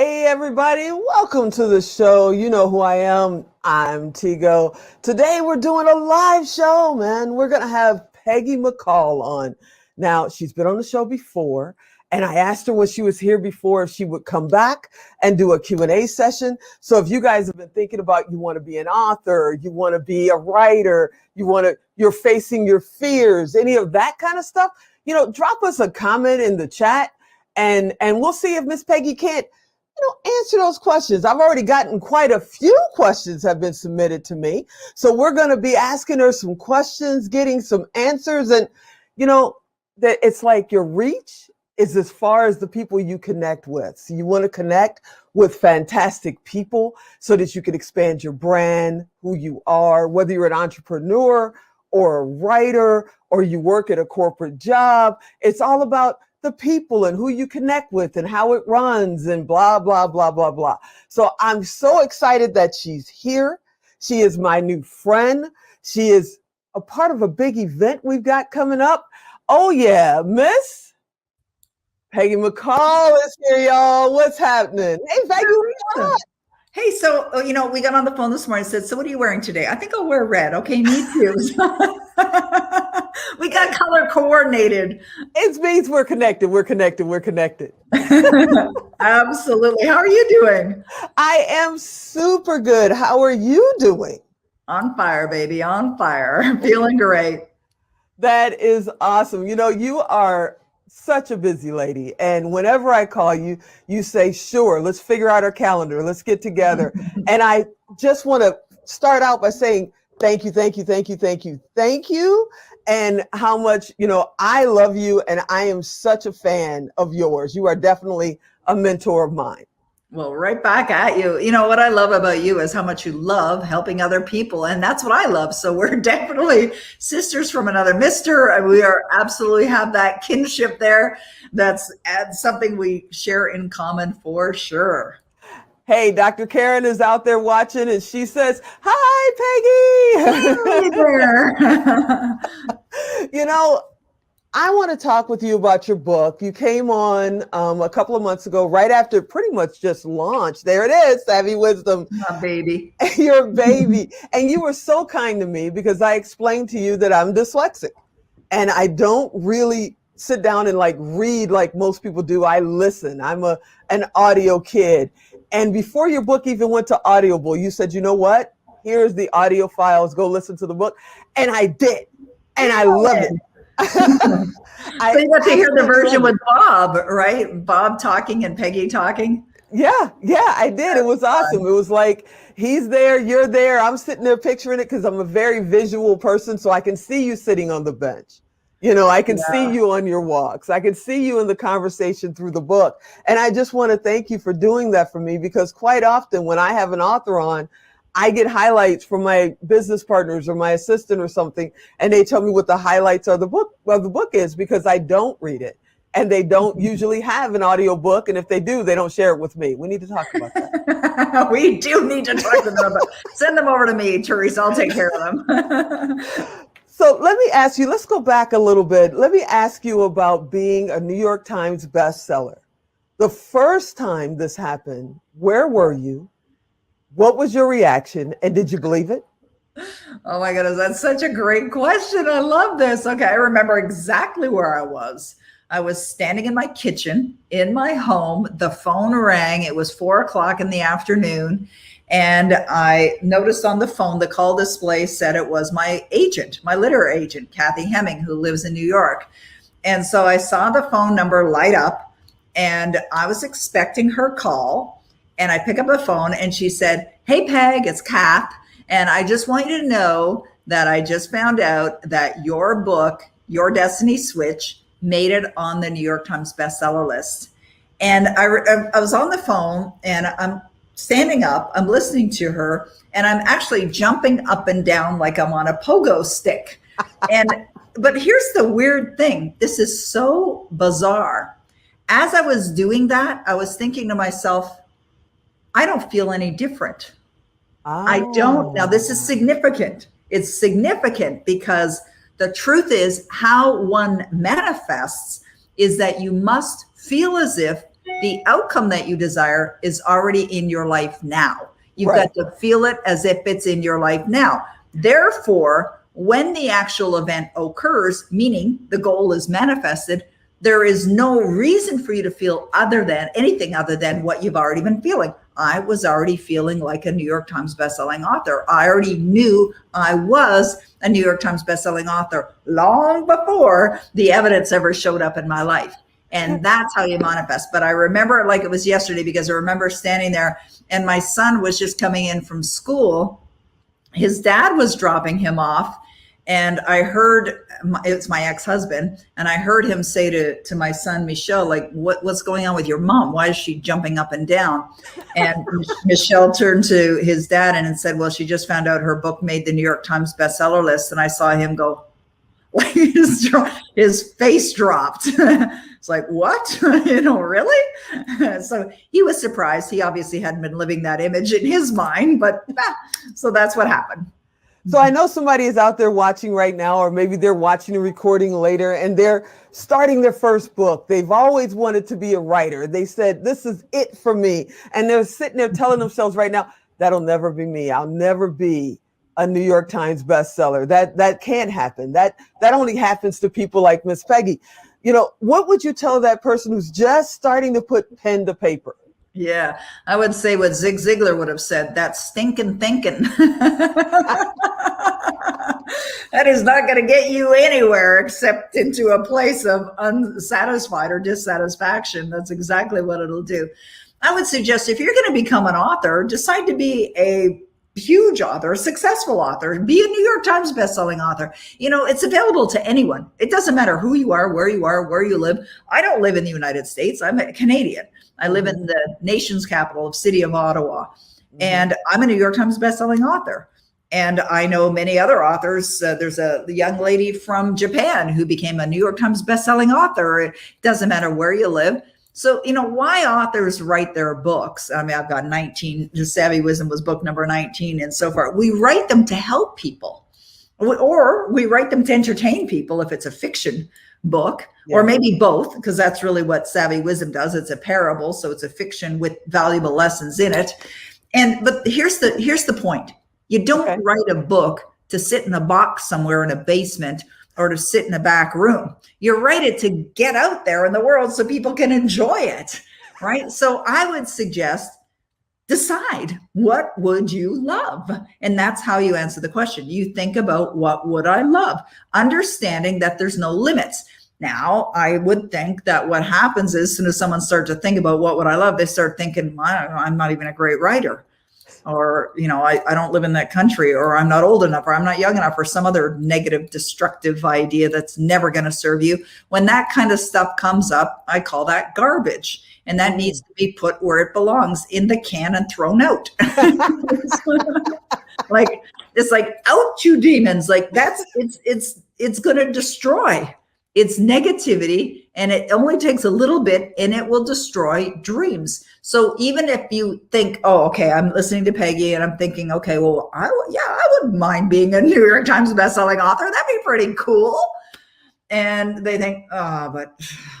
Hey everybody, welcome to the show. You know who I am. I'm Tigo. Today we're doing a live show, man. We're going to have Peggy McColl on. Now, she's been on the show before, and I asked her when she was here before if she would come back and do a Q&A session. So if you guys have been thinking about you want to be an author, you want to be a writer, you're facing your fears, any of that kind of stuff, drop us a comment in the chat and we'll see if Miss Peggy can't answer those questions. I've already gotten quite a few questions have been submitted to me. So we're going to be asking her some questions, getting some answers. And, that it's like your reach is as far as the people you connect with. So you want to connect with fantastic people so that you can expand your brand, who you are, whether you're an entrepreneur or a writer or you work at a corporate job. It's all about the people and who you connect with and how it runs and blah, blah, blah, blah, blah. So I'm so excited that she's here. She is my new friend. She is a part of a big event we've got coming up. Oh yeah, Miss Peggy McColl is here, y'all. What's happening? Hey, Peggy, what's up? Hey, so, we got on the phone this morning and said, so what are you wearing today? I think I'll wear red. Okay, me too. We got color coordinated. It means we're connected. We're connected. Absolutely. How are you doing? I am super good. How are you doing? On fire, baby. On fire. Feeling great. That is awesome. You are such a busy lady. And whenever I call you, you say, sure, let's figure out our calendar. Let's get together. And I just want to start out by saying, thank you. And how much, I love you. And I am such a fan of yours. You are definitely a mentor of mine. Well, right back at you. What I love about you is how much you love helping other people. And that's what I love. So we're definitely sisters from another mister. And we are absolutely have that kinship there. That's something we share in common for sure. Hey, Dr. Karen is out there watching and she says, hi, Peggy. Hey there. I want to talk with you about your book. You came on a couple of months ago, right after it pretty much just launched. There it is, Savvy Wisdom. My baby. Your baby. And you were so kind to me because I explained to you that I'm dyslexic and I don't really sit down and read like most people do. I listen. I'm an audio kid. And before your book even went to Audible, you said, you know what? Here's the audio files. Go listen to the book. And I did. And I love it. So you got to hear the version with Bob, right? Bob talking and Peggy talking. Yeah, I did. It was awesome. It was like, he's there, you're there. I'm sitting there picturing it because I'm a very visual person. So I can see you sitting on the bench. I can see you on your walks. I can see you in the conversation through the book. And I just want to thank you for doing that for me because quite often when I have an author on, I get highlights from my business partners or my assistant or something, and they tell me what the highlights of the book is because I don't read it. And they don't usually have an audio book. And if they do, they don't share it with me. We need to talk about that. We do need to talk to them about it. Send them over to me, Teresa. I'll take care of them. So let me ask you, let's go back a little bit. Let me ask you about being a New York Times bestseller. The first time this happened, where were you? What was your reaction? And did you believe it? Oh my goodness, that's such a great question. I love this. Okay, I remember exactly where I was. I was standing in my kitchen in my home. The phone rang. It was 4:00 in the afternoon. And I noticed on the phone, the call display said it was my agent, my literary agent, Kathy Hemming, who lives in New York. And so I saw the phone number light up and I was expecting her call. And I pick up the phone and she said, hey, Peg, it's Kath. And I just want you to know that I just found out that your book, Your Destiny Switch, made it on the New York Times bestseller list. And I was on the phone and I'm standing up, I'm listening to her, and I'm actually jumping up and down like I'm on a pogo stick. But here's the weird thing. This is so bizarre. As I was doing that, I was thinking to myself, I don't feel any different. Oh. I don't. Now, this is significant. It's significant because the truth is how one manifests is that you must feel as if The outcome that you desire is already in your life now. You've Right. got to feel it as if it's in your life now. Therefore, when the actual event occurs, meaning the goal is manifested, there is no reason for you to feel anything other than what you've already been feeling. I was already feeling like a New York Times bestselling author. I already knew I was a New York Times bestselling author long before the evidence ever showed up in my life. And that's how you manifest. But I remember it like it was yesterday, because I remember standing there and my son was just coming in from school. His dad was dropping him off. And I heard, it's my ex-husband, and I heard him say to my son, Michelle, like, what's going on with your mom? Why is she jumping up and down? And Michelle turned to his dad and said, well, she just found out her book made the New York Times bestseller list. And I saw him go, like, his face dropped. It's like, what? Really? So he was surprised. He obviously hadn't been living that image in his mind, but so that's what happened. So I know somebody is out there watching right now, or maybe they're watching a recording later, and they're starting their first book. They've always wanted to be a writer. They said, this is it for me. And they're sitting there telling themselves right now, that'll never be me. I'll never be a New York Times bestseller. That can't happen. That only happens to people like Miss Peggy. You know, what would you tell that person who's just starting to put pen to paper? Yeah, I would say what Zig Ziglar would have said, that's stinking thinking. That is not going to get you anywhere except into a place of unsatisfied or dissatisfaction. That's exactly what it'll do. I would suggest if you're going to become an author, decide to be a huge author, a successful author, be a New York Times bestselling author. You know, it's available to anyone. It doesn't matter who you are, where you live. I don't live in the United States. I'm a Canadian. I live in the nation's capital, city of Ottawa, and I'm a New York Times bestselling author. And I know many other authors. There's a young lady from Japan who became a New York Times bestselling author. It doesn't matter where you live. So, you know, why authors write their books? I mean, I've got 19, The Savvy Wisdom was book number 19 and so far. We write them to help people, or we write them to entertain people if it's a fiction book, or maybe both, because that's really what Savvy Wisdom does. It's a parable, so it's a fiction with valuable lessons in it. But here's the point. You don't write a book to sit in a box somewhere in a basement or to sit in a back room. You write it to get out there in the world so people can enjoy it, right? So I would suggest decide, what would you love? And that's how you answer the question. You think about, what would I love? Understanding that there's no limits. Now, I would think that what happens is, as soon as someone starts to think about what would I love, they start thinking, I'm not even a great writer. Or, you know, I don't live in that country, or I'm not old enough, or I'm not young enough, or some other negative, destructive idea that's never going to serve you. When that kind of stuff comes up, I call that garbage. And that needs to be put where it belongs, in the can, and thrown out. It's like, out you demons. Like, it's going to destroy. It's negativity, and it only takes a little bit and it will destroy dreams. So even if you think, oh, okay, I'm listening to Peggy and I'm thinking, okay, well, I wouldn't mind being a New York Times bestselling author. That'd be pretty cool. And they think, oh, but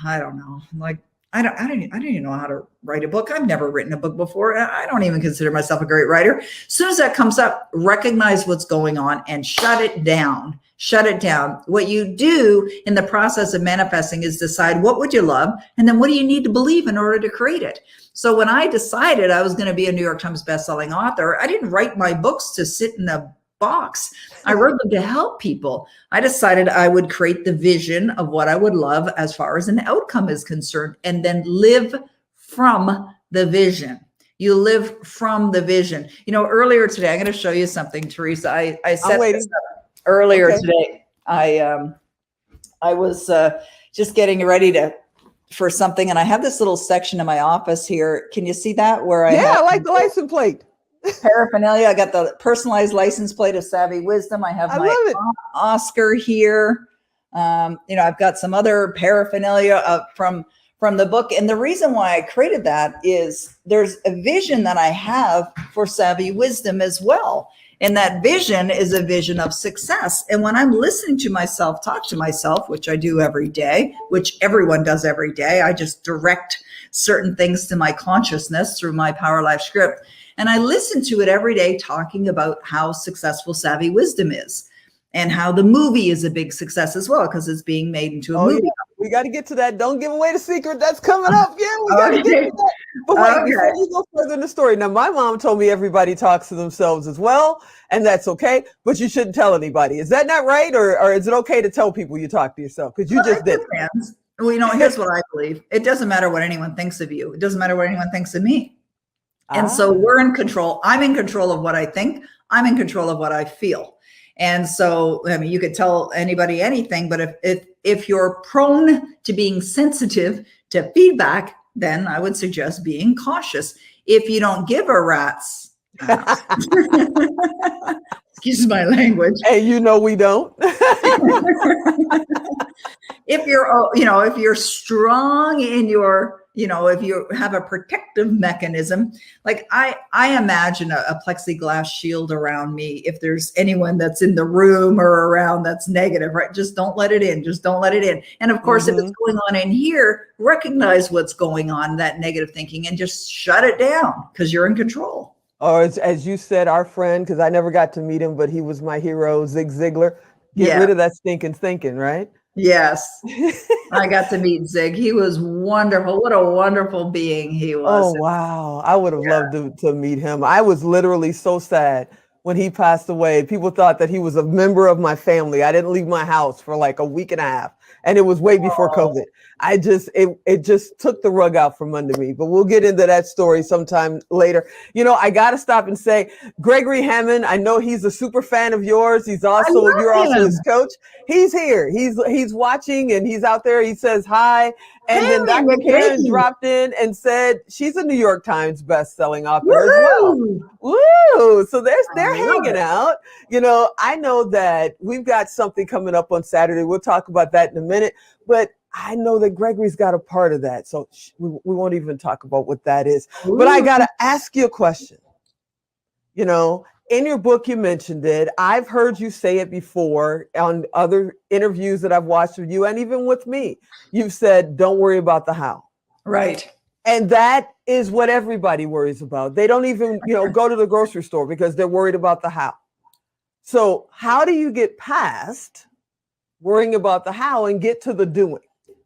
I don't know. Like, I don't even know how to write a book. I've never written a book before. I don't even consider myself a great writer. As soon as that comes up, recognize what's going on and shut it down. Shut it down. What you do in the process of manifesting is decide, what would you love? And then what do you need to believe in order to create it? So when I decided I was going to be a New York Times bestselling author, I didn't write my books to sit in a box. I wrote them to help people. I decided I would create the vision of what I would love as far as an outcome is concerned, and then live from the vision. You live from the vision. You know, earlier today, I'm going to show you something, Teresa. I set this up earlier today. I was just getting ready for something, and I have this little section in my office here. Can you see that? Where I like the license plate. Paraphernalia. I got the personalized license plate of Savvy Wisdom. I have my Oscar here. I've got some other paraphernalia from the book. And the reason why I created that is there's a vision that I have for Savvy Wisdom as well. And that vision is a vision of success. And when I'm listening to myself talk to myself, which I do every day, which everyone does every day, I just direct certain things to my consciousness through my Power Life script. And I listen to it every day talking about how successful Savvy Wisdom is and how the movie is a big success as well because it's being made into a movie. Yeah. We got to get to that. Don't give away the secret that's coming up. Yeah, we got to get to that. But wait, before you go further in the story, now my mom told me everybody talks to themselves as well, and that's okay, but you shouldn't tell anybody. Is that not right? Or is it okay to tell people you talk to yourself? Because you just did. Well, here's what I believe. It doesn't matter what anyone thinks of you. It doesn't matter what anyone thinks of me. And so we're in control. I'm in control of what I think. I'm in control of what I feel. And so, I mean, you could tell anybody anything, but if you're prone to being sensitive to feedback, then I would suggest being cautious. If you don't give a rat's excuse my language. Hey, we don't. If you're strong in your, if you have a protective mechanism, like I imagine a plexiglass shield around me. If there's anyone that's in the room or around that's negative, right? Just don't let it in. Just don't let it in. And of course, if it's going on in here, recognize what's going on, that negative thinking, and just shut it down because you're in control. Or as you said, our friend, because I never got to meet him, but he was my hero, Zig Ziglar. Get rid of that stinking thinking, right? Yes. I got to meet Zig. He was wonderful. What a wonderful being he was. Oh, wow. I would have loved to meet him. I was literally so sad when he passed away. People thought that he was a member of my family. I didn't leave my house for like a week and a half. And it was way before COVID. It just took the rug out from under me, but we'll get into that story sometime later. I got to stop and say, Gregory Hammond, I know he's a super fan of yours. You're also his coach. He's here. He's watching and he's out there. He says hi. And then Dr. Karen dropped in and said she's a New York Times best-selling author as well. Woo! So they're hanging out. I know that we've got something coming up on Saturday. We'll talk about that in a minute. But I know that Gregory's got a part of that. So we won't even talk about what that is. Ooh. But I got to ask you a question. In your book, you mentioned it. I've heard you say it before on other interviews that I've watched with you and even with me. You've said, don't worry about the how. Right. And that is what everybody worries about. They don't even, go to the grocery store because they're worried about the how. So how do you get past worrying about the how and get to the doing?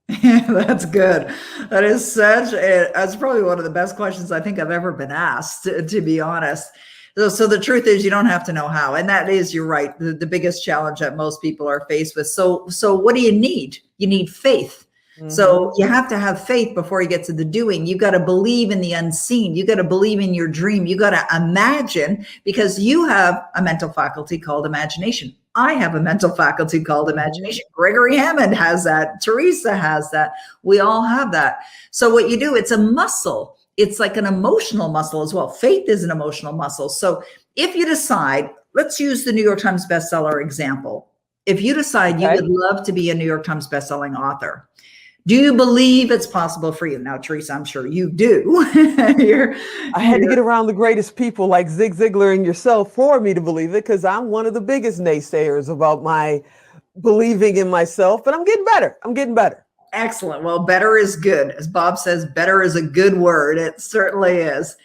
That's good. That's probably one of the best questions I think I've ever been asked, to be honest. So the truth is you don't have to know how. And that is, you're right, the biggest challenge that most people are faced with. So what do you need? You need faith. Mm-hmm. So you have to have faith before you get to the doing. You got to believe in the unseen. You got to believe in your dream. You got to imagine, because you have a mental faculty called imagination. I have a mental faculty called imagination. Gregory Hammond has that. Teresa has that. We all have that. So what you do, it's a muscle. It's like an emotional muscle as well. Faith is an emotional muscle. So if you decide, let's use the New York Times bestseller example. If you decide you would love to be a New York Times bestselling author, do you believe it's possible for you? Now, Teresa, I'm sure you do. I had to get around the greatest people like Zig Ziglar and yourself for me to believe it, because I'm one of the biggest naysayers about my believing in myself, but I'm getting better. Excellent. Well, better is good. As Bob says, better is a good word. It certainly is.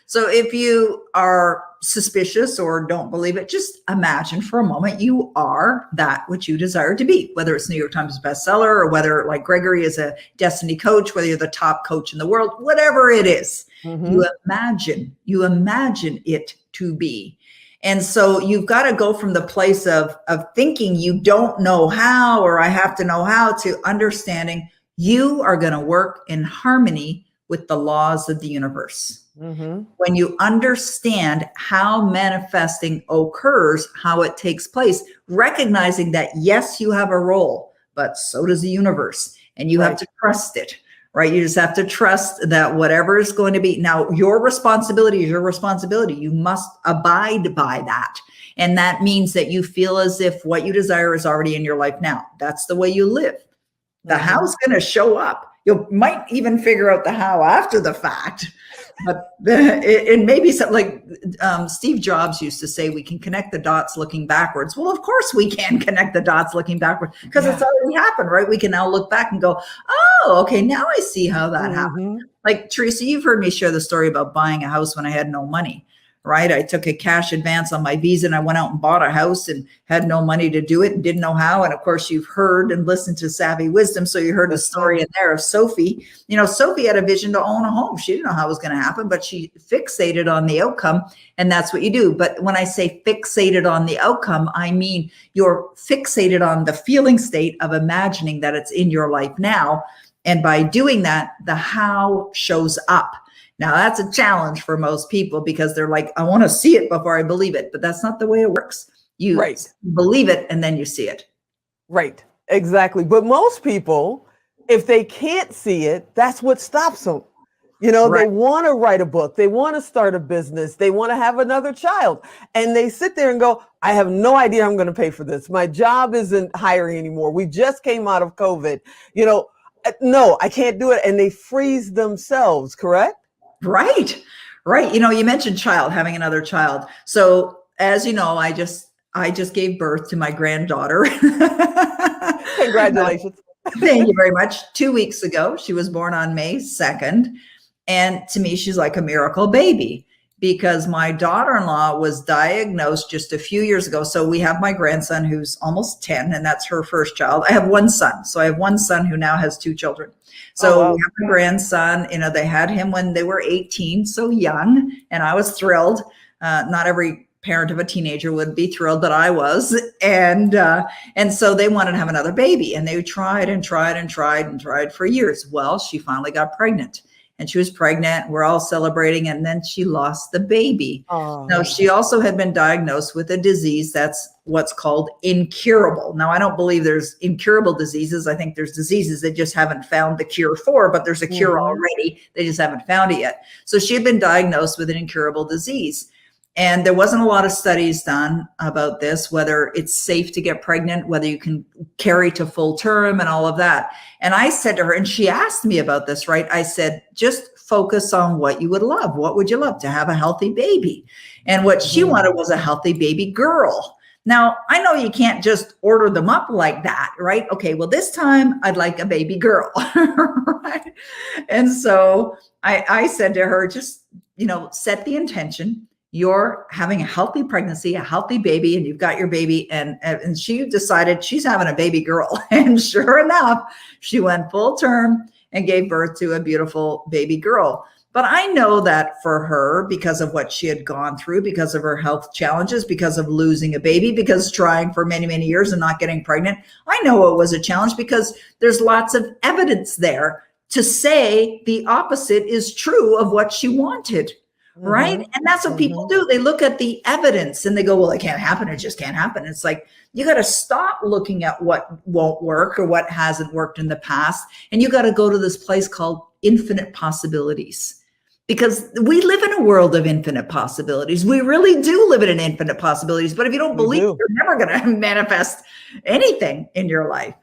So if you are suspicious or don't believe it, just imagine for a moment you are that which you desire to be, whether it's New York Times bestseller or whether, like Gregory, is a destiny coach, whether you're the top coach in the world, whatever it is, you imagine it to be. And so you've got to go from the place of thinking you don't know how, or I have to know how, to understanding you are going to work in harmony with the laws of the universe. When you understand how manifesting occurs, how it takes place, recognizing that, yes, you have a role, but so does the universe, and you have to trust it. Right? You just have to trust that whatever is going to be. Now, your responsibility is your responsibility. You must abide by that. And that means that you feel as if what you desire is already in your life now. That's the way you live. The how's going to show up. You might even figure out the how after the fact. But it may be something like Steve Jobs used to say, we can connect the dots looking backwards. Well, of course we can connect the dots looking backwards because it's already happened, right? We can now look back and go, oh, okay, now I see how that happened. Like, Teresa, you've heard me share the story about buying a house when I had no money, right? I took a cash advance on my visa and I went out and bought a house and had no money to do it and didn't know how. And of course, you've heard and listened to Savvy Wisdom. So you heard the story in there of Sophie. You know, Sophie had a vision to own a home. She didn't know how it was going to happen, but she fixated on the outcome. And that's what you do. But when I say fixated on the outcome, I mean you're fixated on the feeling state of imagining that it's in your life now. And by doing that, the how shows up. Now, that's a challenge for most people because they're like, I want to see it before I believe it. But that's not the way it works. You believe it and then you see it. Right. Exactly. But most people, if they can't see it, that's what stops them. You know, they want to write a book. They want to start a business. They want to have another child. And they sit there and go, I have no idea how I'm going to pay for this. My job isn't hiring anymore. We just came out of COVID. You know, no, I can't do it. And they freeze themselves, correct? Right. You know, you mentioned having another child. So as you know, I just gave birth to my granddaughter. Congratulations. Thank you very much. 2 weeks ago, she was born on May 2nd. And to me, she's like a miracle baby because my daughter-in-law was diagnosed just a few years ago. So we have my grandson who's almost 10, and that's her first child. I have one son. So I have one son who now has 2 children. So we have a grandson, you know, they had him when they were 18, so young, and I was thrilled. Not every parent of a teenager would be thrilled, but I was. And so they wanted to have another baby, and they tried for years. Well, she finally got pregnant. And she was pregnant. We're all celebrating. And then she lost the baby. Now, she also had been diagnosed with a disease that's what's called incurable. Now, I don't believe there's incurable diseases. I think there's diseases they just haven't found the cure for, but there's a cure already. They just haven't found it yet. So she had been diagnosed with an incurable disease. And there wasn't a lot of studies done about this, whether it's safe to get pregnant, whether you can carry to full term and all of that. And I said to her, and she asked me about this, right? I said, just focus on what you would love. What would you love? To have a healthy baby. And what she wanted was a healthy baby girl. Now, I know you can't just order them up like that, right? Okay, well, this time I'd like a baby girl, right? And so I said to her, just, you know, set the intention. You're having a healthy pregnancy, a healthy baby, and you've got your baby. And she decided she's having a baby girl. And sure enough, she went full term and gave birth to a beautiful baby girl. But I know that for her, because of what she had gone through, because of her health challenges, because of losing a baby, because trying for many, many years and not getting pregnant, I know it was a challenge because there's lots of evidence there to say the opposite is true of what she wanted. Right. And that's what people do. They look at the evidence and they go, well, it can't happen. It just can't happen. It's like, you got to stop looking at what won't work or what hasn't worked in the past. And you got to go to this place called infinite possibilities, because we live in a world of infinite possibilities. We really do live in an infinite possibilities. But if you don't believe, you're never going to manifest anything in your life.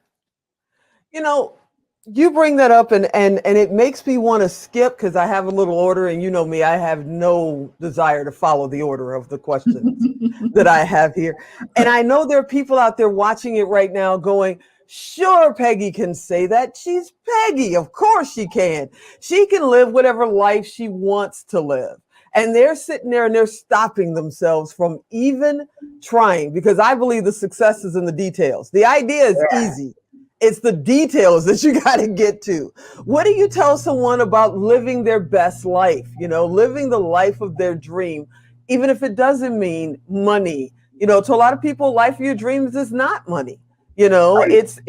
You know, you bring that up and it makes me want to skip because I have a little order, and you know me, I have no desire to follow the order of the questions that I have here. And I know there are people out there watching it right now going, sure, Peggy can say that. She's Peggy. Of course she can. She can live whatever life she wants to live. And they're sitting there and they're stopping themselves from even trying, because I believe the success is in the details. The idea is easy. It's the details that you got to get to. What do you tell someone about living their best life? You know, living the life of their dream, even if it doesn't mean money. You know, to a lot of people, life of your dreams is not money. You know, it's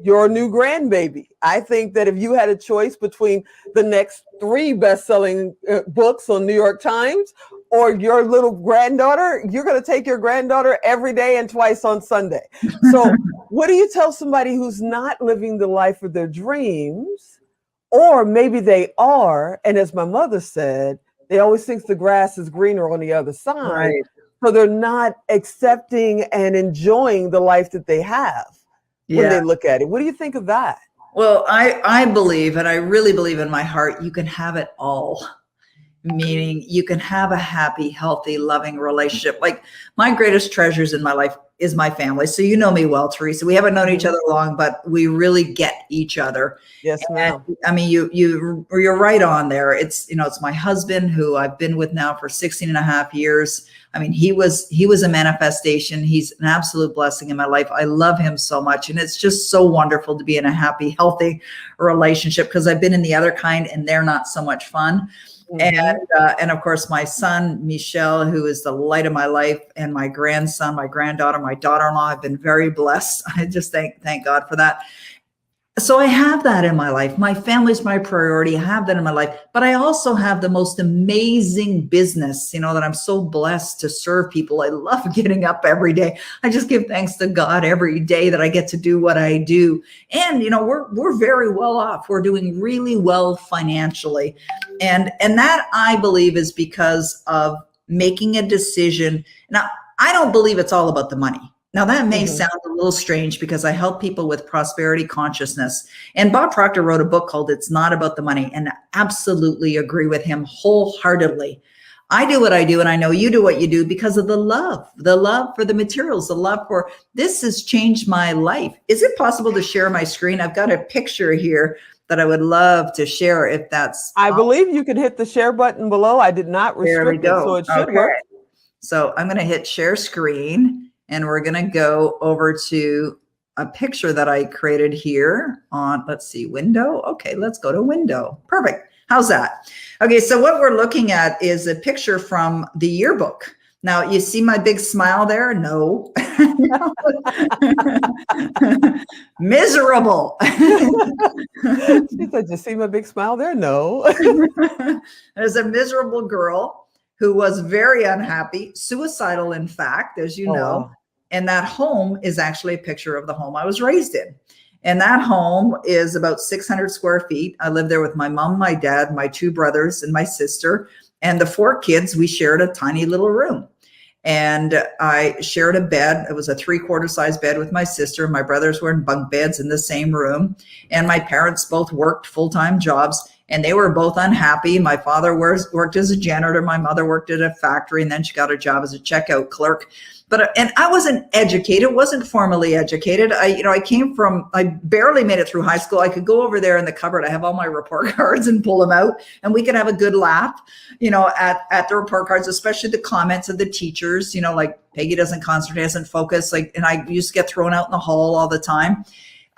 your new grandbaby. I think that if you had a choice between the next 3 best-selling books on New York Times or your little granddaughter, you're going to take your granddaughter every day and twice on Sunday. So what do you tell somebody who's not living the life of their dreams, or maybe they are, and as my mother said, they always think the grass is greener on the other side, so they're not accepting and enjoying the life that they have when they look at it. What do you think of that? Well, I believe, and I really believe in my heart, you can have it all. meaning you can have a happy, healthy, loving relationship. Like my greatest treasures in my life is my family. So you know me well, Teresa. We haven't known each other long, but we really get each other. Yes, ma'am. I mean, you're right on there. It's, it's my husband who I've been with now for 16 and a half years. I mean, he was a manifestation. He's an absolute blessing in my life. I love him so much. And it's just so wonderful to be in a happy, healthy relationship, because I've been in the other kind and they're not so much fun. And of course, my son, Michelle, who is the light of my life, and my grandson, my granddaughter, my daughter-in-law, I've been very blessed. I just thank God for that. So I have that in my life. My family's my priority. I have that in my life, but I also have the most amazing business, that I'm so blessed to serve people. I love getting up every day. I just give thanks to God every day that I get to do what I do. And, we're very well off. We're doing really well financially. And that, I believe, is because of making a decision. Now, I don't believe it's all about the money. Now, that may sound a little strange because I help people with prosperity consciousness. And Bob Proctor wrote a book called It's Not About the Money, and I absolutely agree with him wholeheartedly. I do what I do, and I know you do what you do because of the love for the materials, the love for this has changed my life. Is it possible to share my screen? I've got a picture here that I would love to share if that's I believe you can hit the share button below. I did not restrict it, so it should work. So I'm going to hit share screen. And we're going to go over to a picture that I created here on, let's see, window. Okay, let's go to window. Perfect. How's that? Okay, so what we're looking at is a picture from the yearbook. Now, you see my big smile there? No. Miserable. She said, you see my big smile there? No. There's a miserable girl who was very unhappy, suicidal, in fact, as you know. Wow. And that home is actually a picture of the home I was raised in. And that home is about 600 square feet. I lived there with my mom, my dad, my two brothers, and my sister. And the four kids, we shared a tiny little room. And I shared a bed. It was a 3/4 size bed with my sister. My brothers were in bunk beds in the same room. And my parents both worked full-time jobs. And they were both unhappy. My father worked as a janitor. My mother worked at a factory, and then she got a job as a checkout clerk. And I wasn't educated, wasn't formally educated. I barely made it through high school. I could go over there in the cupboard. I have all my report cards and pull them out, and we could have a good laugh, at the report cards, especially the comments of the teachers, like Peggy doesn't concentrate, doesn't focus. And I used to get thrown out in the hall all the time.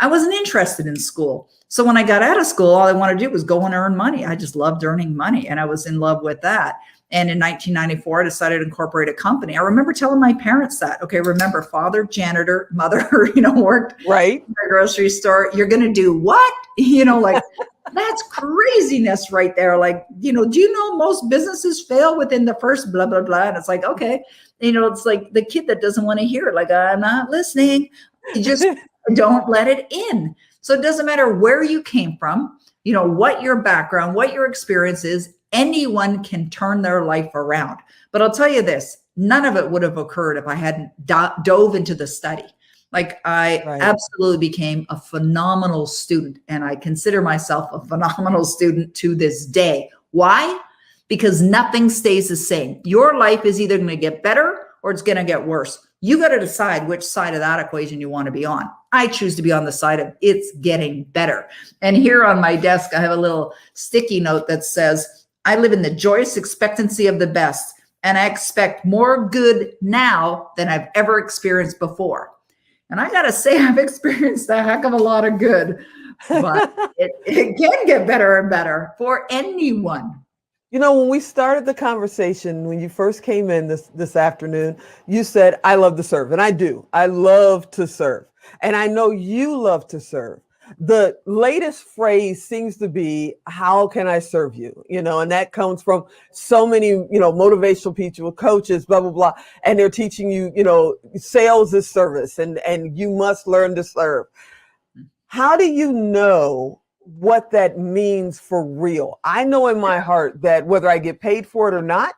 I wasn't interested in school. So when I got out of school, all I wanted to do was go and earn money. I just loved earning money, and I was in love with that. And in 1994, I decided to incorporate a company. I remember telling my parents that, okay, remember, father, janitor, mother, worked right in a grocery store. You're going to do what? That's craziness right there. Do you know most businesses fail within the first blah, blah, blah. And it's like, okay, it's like the kid that doesn't want to hear it. Like, I'm not listening. You just don't let it in. So it doesn't matter where you came from, what your background, what your experience is. Anyone can turn their life around. But I'll tell you this, none of it would have occurred if I hadn't dove into the study. I absolutely became a phenomenal student, and I consider myself a phenomenal student to this day. Why? Because nothing stays the same. Your life is either going to get better or it's going to get worse. You got to decide which side of that equation you want to be on. I choose to be on the side of it's getting better. And here on my desk, I have a little sticky note that says, I live in the joyous expectancy of the best, and I expect more good now than I've ever experienced before. And I got to say, I've experienced a heck of a lot of good, but it can get better and better for anyone. When we started the conversation, when you first came in this afternoon, you said, I love to serve. And I do. I love to serve. And I know you love to serve. The latest phrase seems to be, how can I serve you? And that comes from so many, motivational people, coaches, blah, blah, blah. And they're teaching you, sales is service, and you must learn to serve. How do you know what that means for real? I know in my heart that whether I get paid for it or not,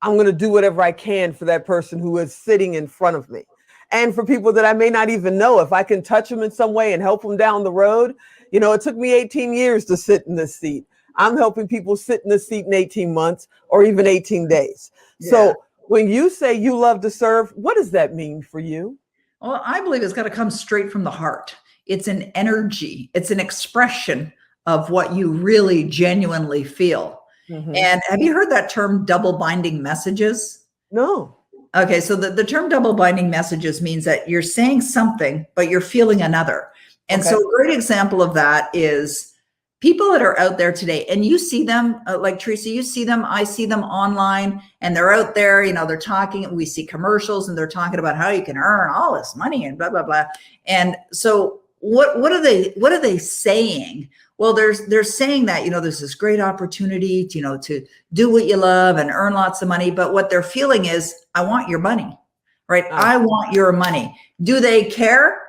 I'm going to do whatever I can for that person who is sitting in front of me. And for people that I may not even know, if I can touch them in some way and help them down the road. It took me 18 years to sit in this seat. I'm helping people sit in the seat in 18 months or even 18 days. Yeah. So when you say you love to serve, what does that mean for you? Well, I believe it's got to come straight from the heart. It's an energy. It's an expression of what you really genuinely feel. Mm-hmm. And have you heard that term double binding messages? No. Okay, so the term double binding messages means that you're saying something, but you're feeling another. And Okay. so a great example of that is people that are out there today, and you see them, like Teresa, you see them, I see them online, and they're out there, you know, they're talking, we see commercials and they're talking about how you can earn all this money and blah, blah, blah. And so what are they saying? Well, they're saying that, you know, there's this great opportunity to, you know, to do what you love and earn lots of money. But what they're feeling is, I want your money, right? I want your money. Do they care?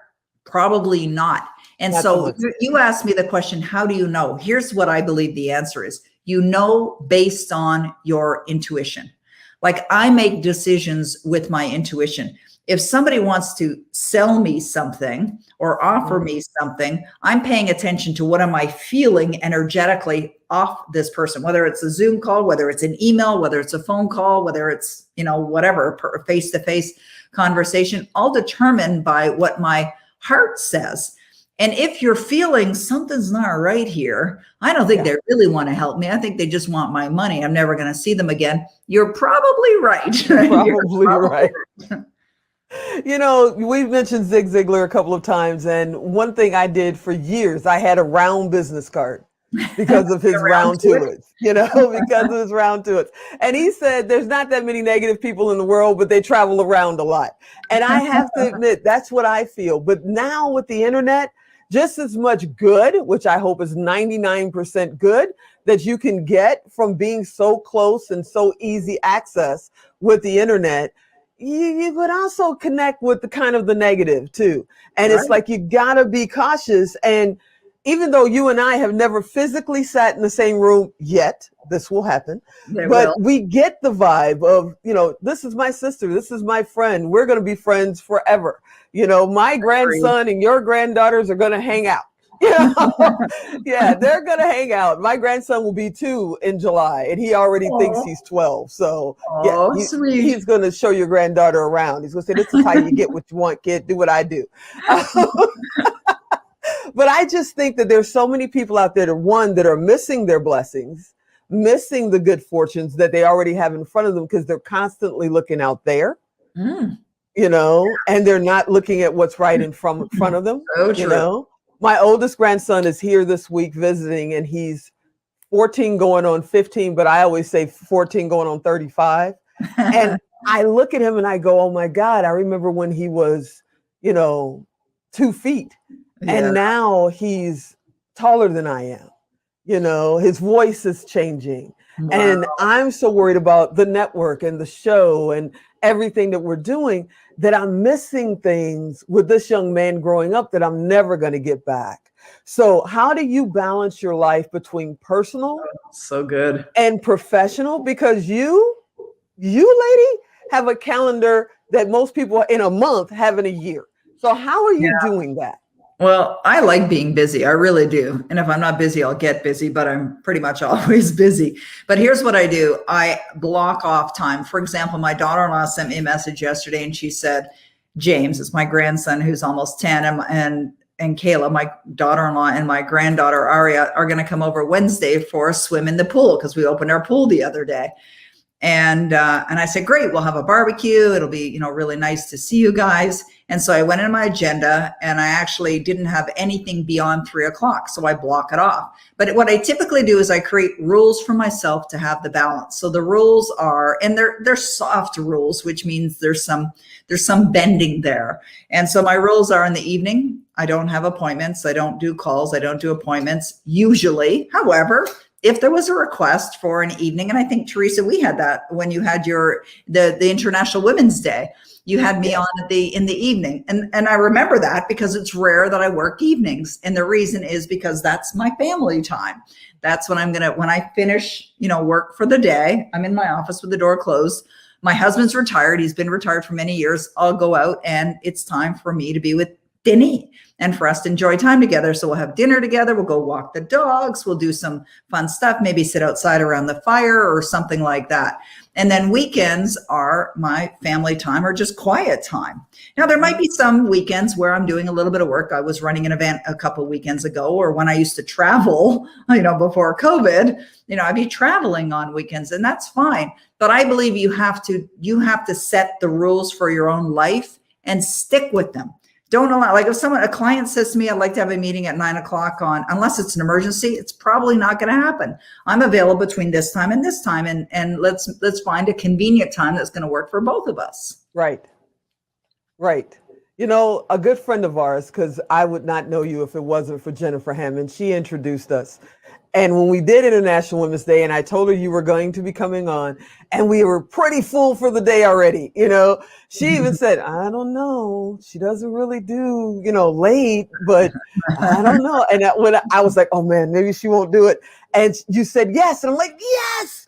Probably not. And so you asked me the question, how do you know? Here's what I believe the answer is. You know, based on your intuition. Like, I make decisions with my intuition. If somebody wants to sell me something or offer me something, I'm paying attention to what am I feeling energetically off this person, whether it's a Zoom call, whether it's an email, whether it's a phone call, whether it's, you know, whatever, face-to-face conversation, all determined by what my heart says. And if you're feeling something's not right here, I don't think they really want to help me. I think they just want my money. I'm never going to see them again. You're probably right. Probably right. You know, we've mentioned Zig Ziglar a couple of times, and one thing I did for years, I had a round business card because of his round to it, you know, because of his round to it. And he said there's not that many negative people in the world, but they travel around a lot. And I have to admit, that's what I feel. But now with the internet, just as much good, which I hope is 99% good, that you can get from being so close and so easy access with the internet, you could also connect with the kind of the negative too. And it's like, you gotta be cautious. And even though you and I have never physically sat in the same room yet, this will happen, we get the vibe of, you know, this is my sister, this is my friend, we're going to be friends forever. You know, my grandson and your granddaughters are going to hang out. You know? Yeah, they're going to hang out. My grandson will be 2 in July, and he already thinks he's 12. So he's going to show your granddaughter around. He's going to say, this is how you get what you want, kid. Do what I do. But I just think that there's so many people out there that are missing their blessings, missing the good fortunes that they already have in front of them because they're constantly looking out there, you know, and they're not looking at what's right in front of them. So true. You know, my oldest grandson is here this week visiting, and he's 14 going on 15, but I always say 14 going on 35. And I look at him and I go, oh my God, I remember when he was, you know, 2 feet. And now he's taller than I am. You know, his voice is changing. Wow. And I'm so worried about the network and the show and everything that we're doing that I'm missing things with this young man growing up that I'm never going to get back. So how do you balance your life between personal and professional? Because you lady have a calendar that most people in a month have in a year. So how are you doing that? Well, I like being busy. I really do. And if I'm not busy, I'll get busy, but I'm pretty much always busy. But here's what I do. I block off time. For example, my daughter-in-law sent me a message yesterday, and she said, James, it's my grandson who's almost 10, and Kayla, my daughter-in-law, and my granddaughter, Aria, are going to come over Wednesday for a swim in the pool because we opened our pool the other day. And I said, great, we'll have a barbecue. It'll be, you know, really nice to see you guys. And so I went in my agenda, and I actually didn't have anything beyond 3 o'clock. So I block it off. But what I typically do is I create rules for myself to have the balance. So the rules are, and they're soft rules, which means there's some bending there. And so my rules are, in the evening, I don't have appointments. I don't do calls. I don't do appointments usually. However, if there was a request for an evening, and I think, Teresa, we had that when you had the International Women's Day, you had me on in the evening. And I remember that because it's rare that I work evenings. And the reason is because that's my family time. That's when when I finish, you know, work for the day, I'm in my office with the door closed. My husband's retired. He's been retired for many years. I'll go out, and it's time for me to be with dinner and for us to enjoy time together. So we'll have dinner together. We'll go walk the dogs. We'll do some fun stuff, maybe sit outside around the fire or something like that. And then weekends are my family time or just quiet time. Now, there might be some weekends where I'm doing a little bit of work. I was running an event a couple weekends ago, or when I used to travel, before COVID, I'd be traveling on weekends, and that's fine. But I believe you have to set the rules for your own life and stick with them. Don't allow, like if a client says to me, I'd like to have a meeting at 9 o'clock unless it's an emergency, it's probably not going to happen. I'm available between this time and this time. And let's find a convenient time that's going to work for both of us. Right. Right. A good friend of ours, because I would not know you if it wasn't for Jennifer Hammond, she introduced us. And when we did International Women's Day, and I told her you were going to be coming on, and we were pretty full for the day already, she even said, I don't know. She doesn't really do, late, but I don't know. And when I was like, oh man, maybe she won't do it. And you said yes. And I'm like, yes,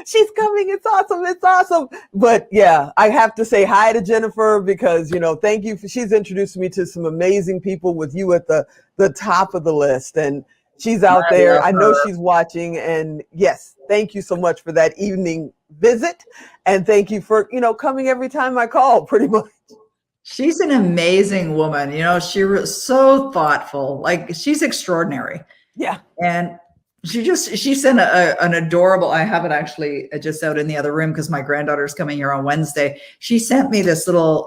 she's coming. It's awesome. It's awesome. But yeah, I have to say hi to Jennifer because, thank you. She's introduced me to some amazing people with you at the top of the list. And she's out there. I know she's watching. And yes, thank you so much for that evening visit. And thank you for, coming every time I call, pretty much. She's an amazing woman. She was so thoughtful. Like, she's extraordinary. Yeah. And she sent an adorable, I have it actually just out in the other room because my granddaughter's coming here on Wednesday. She sent me this little,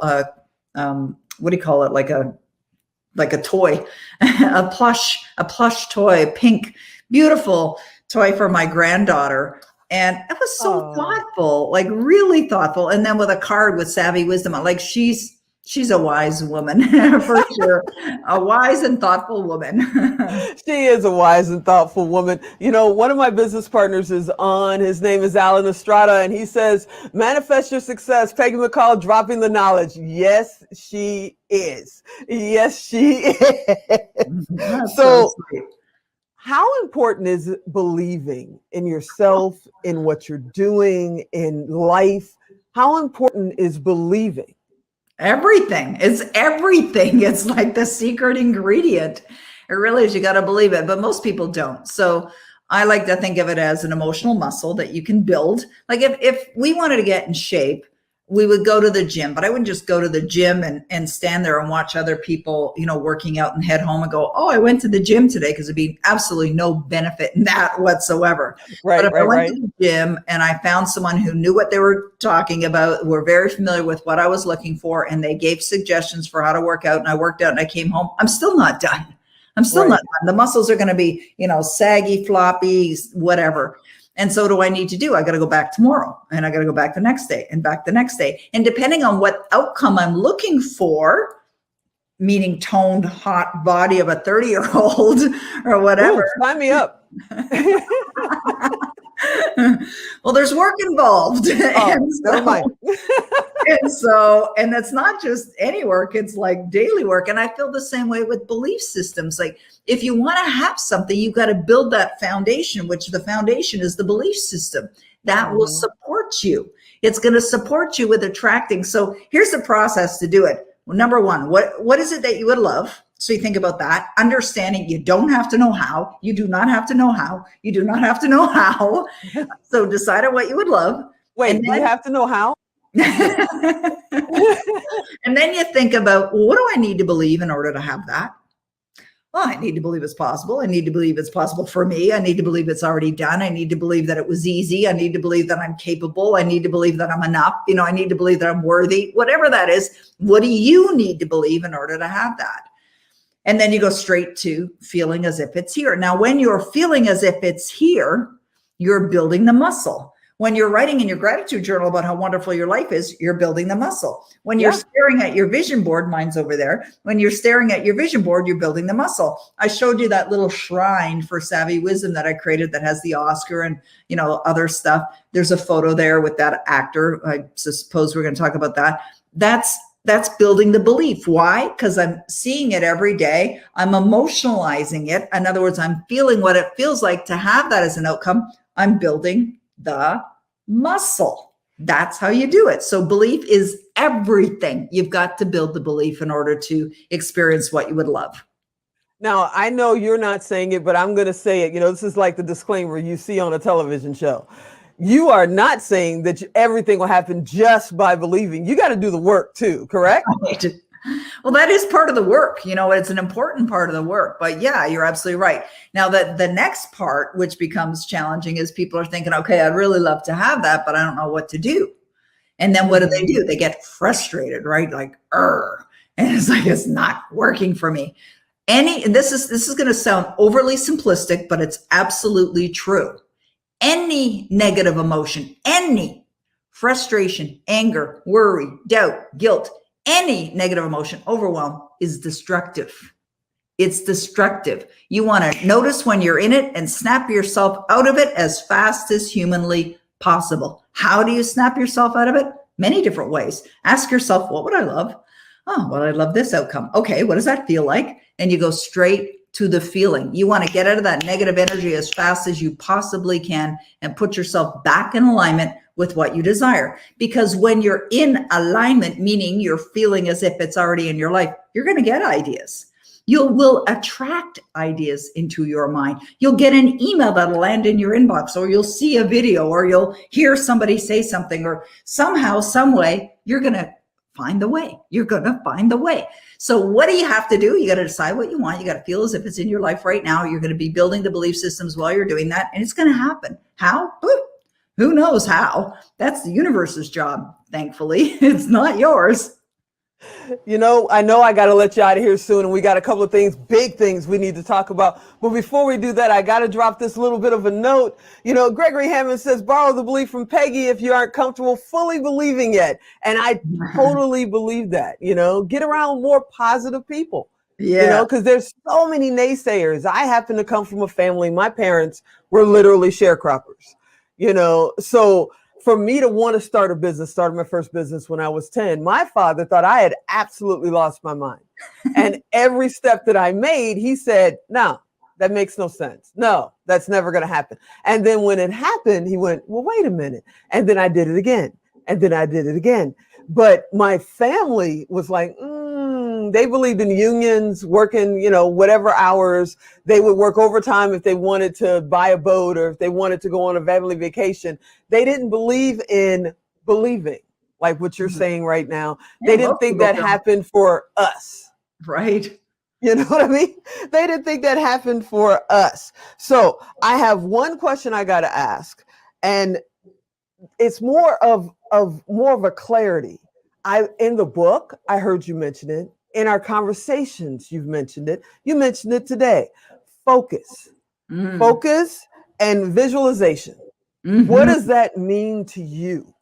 what do you call it? Like a toy, a plush toy, pink, beautiful toy for my granddaughter. And it was so thoughtful, like really thoughtful. And then with a card with savvy wisdom, like she's a wise woman for sure. A wise and thoughtful woman. She is a wise and thoughtful woman. One of my business partners is on. His name is Alan Estrada, and he says, manifest your success. Peggy McColl dropping the knowledge. Yes, she is. Yes, she is. So how important is believing in yourself, in what you're doing in life? How important is believing? Everything. It's everything. It's like the secret ingredient. It really is. You got to believe it, but most people don't. So I like to think of it as an emotional muscle that you can build. Like if we wanted to get in shape, we would go to the gym, but I wouldn't just go to the gym and stand there and watch other people, working out and head home and go, oh, I went to the gym today, because there'd be absolutely no benefit in that whatsoever. Right, but if I went to the gym and I found someone who knew what they were talking about, were very familiar with what I was looking for, and they gave suggestions for how to work out, and I worked out and I came home, I'm still not done. I'm still not done. The muscles are going to be, saggy, floppy, whatever. And so do I need to do? I got to go back tomorrow, and I got to go back the next day and back the next day. And depending on what outcome I'm looking for, meaning toned, hot body of a 30-year-old or whatever. Ooh, sign me up. Well, there's work involved. Never mind. And it's not just any work, it's like daily work. And I feel the same way with belief systems. Like, if you want to have something, you got to build that foundation, which the foundation is the belief system that will support you. It's going to support you with attracting. So here's the process to do it. Well, number one, what is it that you would love? So you think about that, understanding you don't have to know how, you do not have to know how, you do not have to know how. So decide on what you would love. Wait, do you have to know how? And then you think about, well, what do I need to believe in order to have that? Well, I need to believe it's possible. I need to believe it's possible for me. I need to believe it's already done. I need to believe that it was easy. I need to believe that I'm capable. I need to believe that I'm enough. I need to believe that I'm worthy, whatever that is. What do you need to believe in order to have that? And then you go straight to feeling as if it's here. Now, when you're feeling as if it's here, you're building the muscle. When you're writing in your gratitude journal about how wonderful your life is, you're building the muscle. When you're staring at your vision board, mine's over there. When you're staring at your vision board, you're building the muscle. I showed you that little shrine for savvy wisdom that I created that has the Oscar and, other stuff. There's a photo there with that actor. I suppose we're going to talk about that. That's building the belief. Why? Because I'm seeing it every day. I'm emotionalizing it. In other words, I'm feeling what it feels like to have that as an outcome. I'm building the muscle. That's how you do it. So belief is everything. You've got to build the belief in order to experience what you would love. Now, I know you're not saying it, but I'm going to say it. This is like the disclaimer you see on a television show. You are not saying that everything will happen just by believing. You got to do the work too, correct? Right. Well, that is part of the work. It's an important part of the work. But yeah, you're absolutely right. Now, the next part, which becomes challenging, is people are thinking, okay, I'd really love to have that, but I don't know what to do. And then what do? They get frustrated, right? Like, and it's like, it's not working for me. This is going to sound overly simplistic, but it's absolutely true. Any negative emotion, any frustration, anger, worry, doubt, guilt, any negative emotion, overwhelm, is destructive. It's destructive. You want to notice when you're in it and snap yourself out of it as fast as humanly possible. How do you snap yourself out of it? Many different ways. Ask yourself, what would I love? Oh, well, I love this outcome. Okay, what does that feel like? And you go straight to the feeling. You want to get out of that negative energy as fast as you possibly can and put yourself back in alignment with what you desire. Because when you're in alignment, meaning you're feeling as if it's already in your life, you're going to get ideas. You will attract ideas into your mind. You'll get an email that'll land in your inbox, or you'll see a video, or you'll hear somebody say something, or somehow, some way, you're going to find the way. You're going to find the way. So what do you have to do? You got to decide what you want. You got to feel as if it's in your life right now. You're going to be building the belief systems while you're doing that, and it's going to happen. How? Who knows how? That's the universe's job. Thankfully, it's not yours. I know I got to let you out of here soon, and we got a couple of big things we need to talk about. But before we do that, I got to drop this little bit of a note. Gregory Hammond says, borrow the belief from Peggy if you aren't comfortable fully believing it. And I totally believe that. Get around more positive people. Yeah. Because there's so many naysayers. I happen to come from a family. My parents were literally sharecroppers. So for me to want to started my first business when I was 10, my father thought I had absolutely lost my mind. And every step that I made, he said, no, that makes no sense. No, that's never going to happen. And then when it happened, he went, well, wait a minute. And then I did it again. And then I did it again. But my family was like, they believed in unions, working, whatever hours. They would work overtime if they wanted to buy a boat or if they wanted to go on a family vacation. They didn't believe in believing, like what you're saying right now. They didn't think that happened for us. Right. You know what I mean? They didn't think that happened for us. So I have one question I got to ask, and it's more of a clarity. In the book, I heard you mention it. In our conversations, you've mentioned it. You mentioned it today. Focus and visualization. What does that mean to you?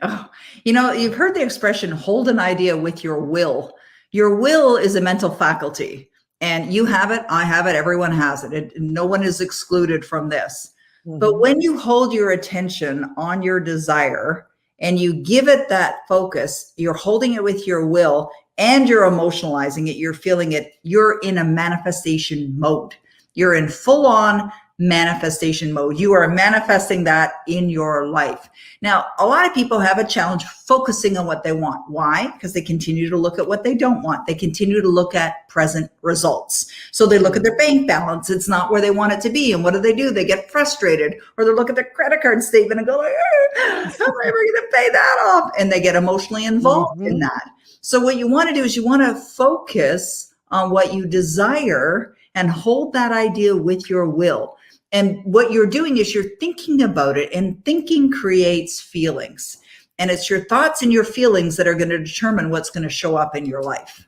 Oh, you've heard the expression, hold an idea with your will. Your will is a mental faculty, and you have it, I have it, everyone has it. No one is excluded from this. But when you hold your attention on your desire and you give it that focus, you're holding it with your will, and you're emotionalizing it, you're feeling it, you're in a manifestation mode. You're in full on manifestation mode. You are manifesting that in your life. Now, a lot of people have a challenge focusing on what they want. Why? Because they continue to look at what they don't want. They continue to look at present results. So they look at their bank balance. It's not where they want it to be. And what do? They get frustrated, or they look at their credit card statement and go like, how am I ever going to pay that off? And they get emotionally involved in that. So what you want to do is you want to focus on what you desire and hold that idea with your will. And what you're doing is you're thinking about it, and thinking creates feelings. And it's your thoughts and your feelings that are going to determine what's going to show up in your life.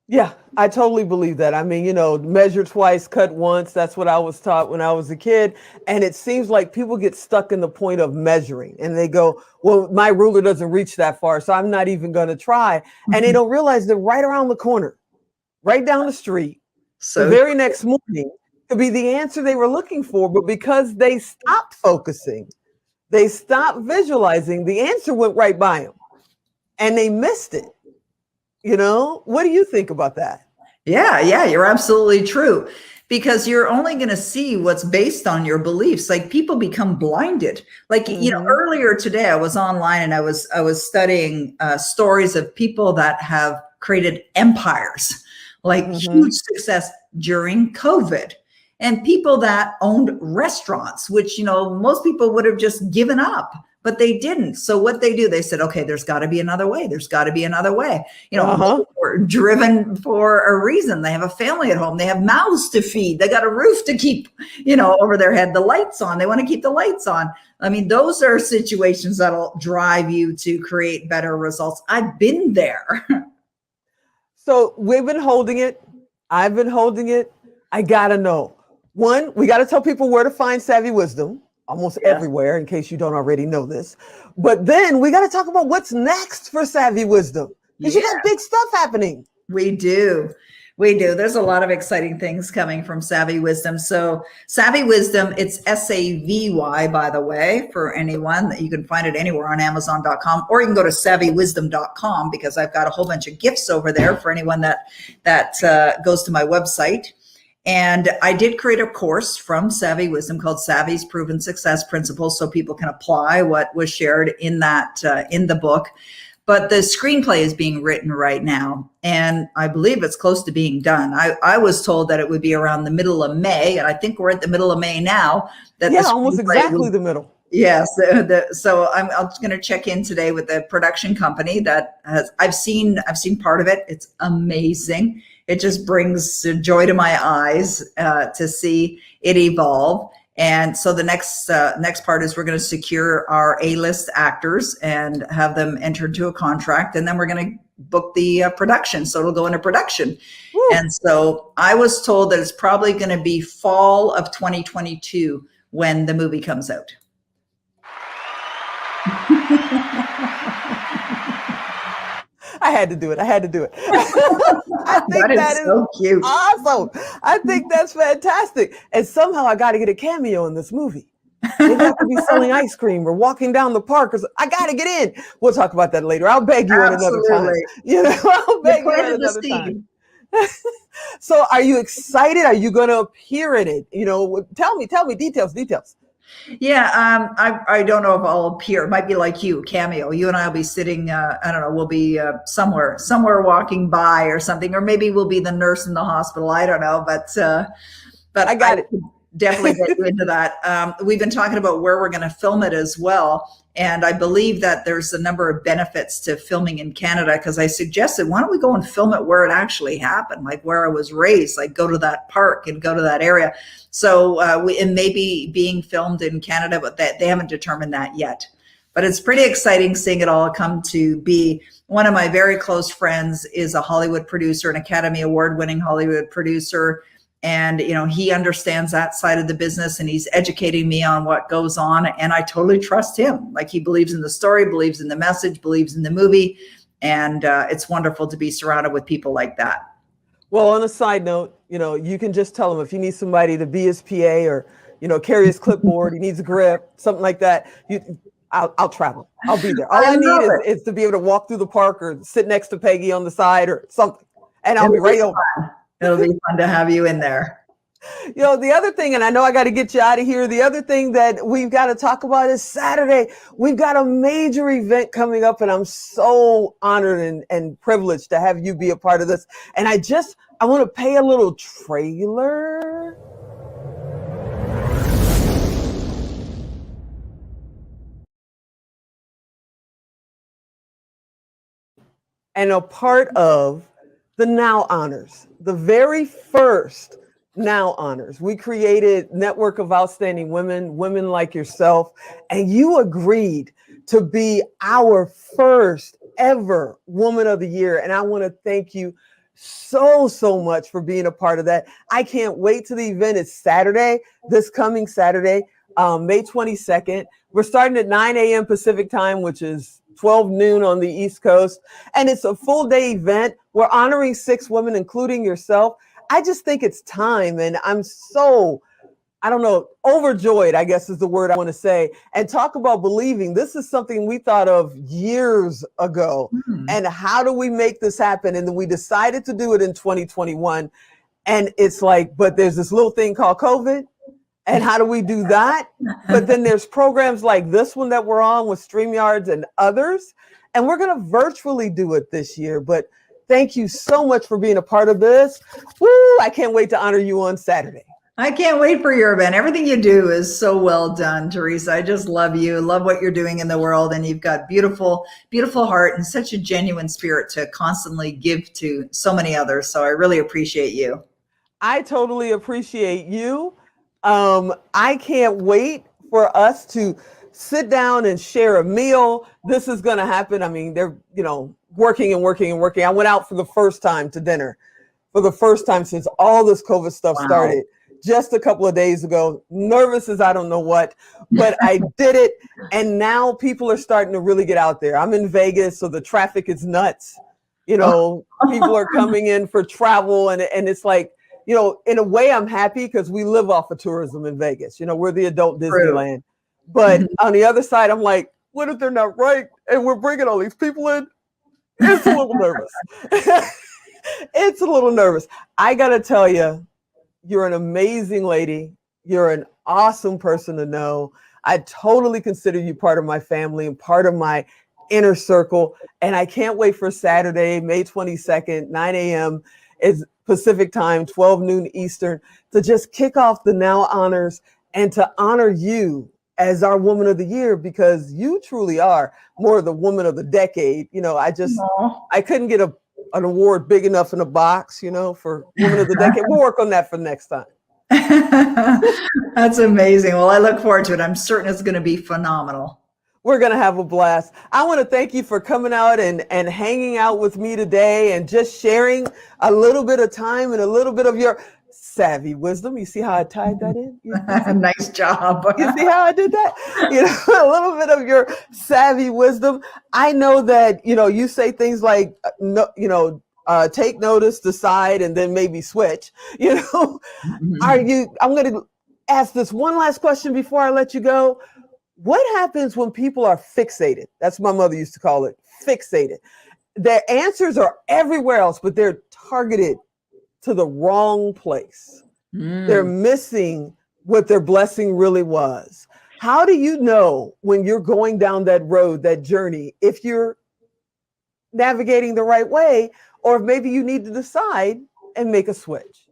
Yeah, I totally believe that. I mean, measure twice, cut once. That's what I was taught when I was a kid. And it seems like people get stuck in the point of measuring, and they go, well, my ruler doesn't reach that far, so I'm not even going to try. And they don't realize they're right around the corner, right down the street. So the very next morning could be the answer they were looking for. But because they stopped focusing, they stopped visualizing, the answer went right by them and they missed it. What do you think about that? Yeah, you're absolutely true. because you're only going to see what's based on your beliefs. Like people become blinded. Like, earlier today I was online and I was studying stories of people that have created empires, like huge success during COVID, and people that owned restaurants, which, most people would have just given up, but they didn't. So what they do, they said, okay, there's got to be another way. There's got to be another way. We're driven for a reason. They have a family at home. They have mouths to feed. They got a roof to keep, over their head, the lights on. They want to keep the lights on. I mean, those are situations that'll drive you to create better results. I've been there. So we've been holding it. I've been holding it. I got to know. One, we got to tell people where to find Savvy Wisdom. Almost everywhere, in case you don't already know this. But then we got to talk about what's next for Savvy Wisdom, because you got big stuff happening. We do. There's a lot of exciting things coming from Savvy Wisdom. So Savvy Wisdom, it's Savvy, by the way, for anyone. That you can find it anywhere on Amazon.com, or you can go to savvywisdom.com, because I've got a whole bunch of gifts over there for anyone that goes to my website. And I did create a course from Savvy Wisdom called Savvy's Proven Success Principles, so people can apply what was shared in that in the book. But the screenplay is being written right now, and I believe it's close to being done. I was told that it would be around the middle of May, and I think we're at the middle of May now. Almost exactly the middle. Yes. So I'm going to check in today with the production company that has. I've seen part of it. It's amazing. It just brings joy to my eyes to see it evolve. And so the next part is we're going to secure our A-list actors and have them enter into a contract, and then we're going to book the production. So it'll go into production. Woo. And so I was told that it's probably going to be fall of 2022 when the movie comes out. I had to do it. I think that is so cute. Awesome. I think that's fantastic. And somehow I got to get a cameo in this movie. They have to be selling ice cream or walking down the park. I got to get in. We'll talk about that later. I'll beg you at another time. I'll beg you at another time. So are you excited? Are you going to appear in it? Tell me details. Yeah, I don't know if I'll appear. It might be like you, cameo. You and I will be sitting, I don't know, we'll be somewhere walking by or something, or maybe we'll be the nurse in the hospital. I don't know, but I got it. Definitely get you into that. We've been talking about where we're going to film it as well. And I believe that there's a number of benefits to filming in Canada, because I suggested, why don't we go and film it where it actually happened, like where I was raised, like go to that park and go to that area. So it may be being filmed in Canada, but they haven't determined that yet. But it's pretty exciting seeing it all come to be. One of my very close friends is a Hollywood producer, an Academy Award-winning Hollywood producer. And, he understands that side of the business, and he's educating me on what goes on. And I totally trust him. Like, he believes in the story, believes in the message, believes in the movie. And it's wonderful to be surrounded with people like that. Well, on a side note, you can just tell him if you need somebody to be his PA or, carry his clipboard, he needs a grip, something like that. I'll travel. I'll be there. All I need is to be able to walk through the park or sit next to Peggy on the side or something. And I'll be right over. It'll be fun to have you in there. The other thing, and I know I got to get you out of here. The other thing that we've got to talk about is Saturday. We've got a major event coming up, and I'm so honored and privileged to have you be a part of this. And I want to pay a little trailer. And a part of the Now Honors, the very first Now Honors. We created Network of Outstanding Women like yourself, and you agreed to be our first ever Woman of the Year. And I want to thank you so much for being a part of that. I can't wait till the event. It's Saturday, this coming Saturday, May 22nd. We're starting at 9 a.m. Pacific time, which is 12 noon on the East Coast. And it's a full day event. We're honoring 6 women, including yourself. I just think it's time. And I'm so, overjoyed, I guess is the word I want to say. And talk about believing. This is something we thought of years ago. And how do we make this happen? And then we decided to do it in 2021. And it's like, but there's this little thing called COVID. And how do we do that? But then there's programs like this one that we're on with StreamYards and others. And we're going to virtually do it this year. But thank you so much for being a part of this. Woo! I can't wait to honor you on Saturday. I can't wait for your event. Everything you do is so well done, Teresa. I just love you, love what you're doing in the world. And you've got beautiful, beautiful heart and such a genuine spirit to constantly give to so many others. So I really appreciate you. I totally appreciate you. I can't wait for us to sit down and share a meal. This is going to happen. I mean, they're, working and working and working. I went out for the first time to dinner for the first time since all this COVID stuff started just a couple of days ago. Nervous as I don't know what, but I did it. And now people are starting to really get out there. I'm in Vegas, so the traffic is nuts. People are coming in for travel and it's like, in a way I'm happy because we live off of tourism in Vegas. We're the adult Disneyland. But on the other side, I'm like, what if they're not right? And we're bringing all these people in. It's a little nervous. It's a little nervous. I got to tell you, you're an amazing lady. You're an awesome person to know. I totally consider you part of my family and part of my inner circle. And I can't wait for Saturday, May 22nd, 9 a.m. It's Pacific time, 12 noon Eastern, to just kick off the Now Honors and to honor you as our Woman of the Year, because you truly are more the Woman of the Decade. I couldn't get an award big enough in a box, for Woman of the Decade. We'll work on that for next time. That's amazing. Well, I look forward to it. I'm certain it's going to be phenomenal. We're going to have a blast. I want to thank you for coming out and hanging out with me today and just sharing a little bit of time and a little bit of your savvy wisdom. You see how I tied that in? Nice job. You see how I did that? A little bit of your savvy wisdom. I know that, you say things like, take notice, decide, and then maybe switch. I'm going to ask this one last question before I let you go. What happens when people are fixated? That's what my mother used to call it, fixated. Their answers are everywhere else, but they're targeted to the wrong place. They're missing what their blessing really was. How do you know when you're going down that road, that journey, if you're navigating the right way, or if maybe you need to decide and make a switch?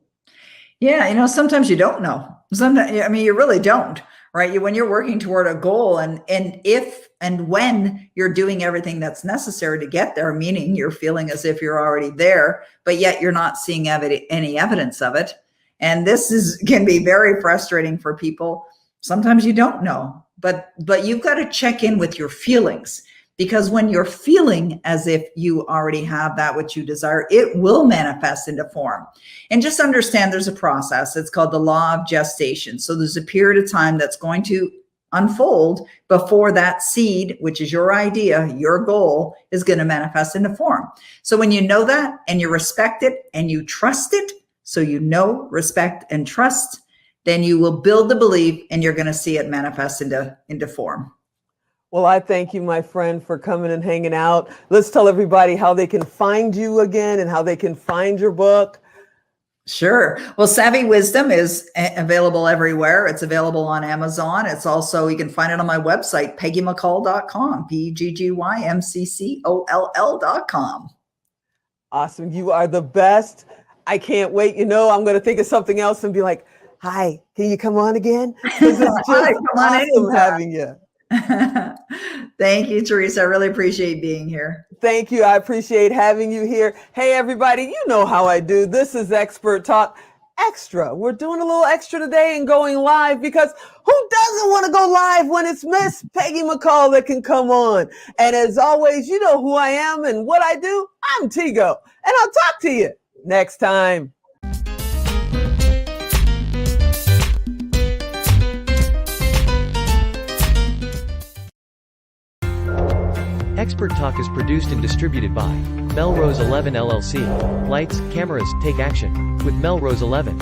Yeah, sometimes you don't know. Sometimes, you really don't. Right? When you're working toward a goal and if and when you're doing everything that's necessary to get there, meaning you're feeling as if you're already there, but yet you're not seeing any evidence of it. And this can be very frustrating for people. Sometimes you don't know, but you've got to check in with your feelings, because when you're feeling as if you already have that which you desire, it will manifest into form. And just understand there's a process. It's called the law of gestation. So there's a period of time that's going to unfold before that seed, which is your idea, your goal, is going to manifest into form. So when you know that and you respect it and you trust it, so respect and trust, then you will build the belief and you're going to see it manifest into form. Well, I thank you, my friend, for coming and hanging out. Let's tell everybody how they can find you again and how they can find your book. Sure. Well, Savvy Wisdom is available everywhere. It's available on Amazon. It's also, you can find it on my website, PeggyMcColl.com, PeggymcColl.com. Awesome. You are the best. I can't wait. I'm going to think of something else and be like, hi, can you come on again? This is just awesome having you. Thank you, Teresa. I really appreciate being here. Thank you. I appreciate having you here. Hey, everybody, you know how I do. This is Expert Talk Extra. We're doing a little extra today and going live because who doesn't want to go live when it's Miss Peggy McColl that can come on? And as always, you know who I am and what I do. I'm Tigo, and I'll talk to you next time. Expert Talk is produced and distributed by Melrose 11 LLC. Lights, cameras, take action with Melrose 11.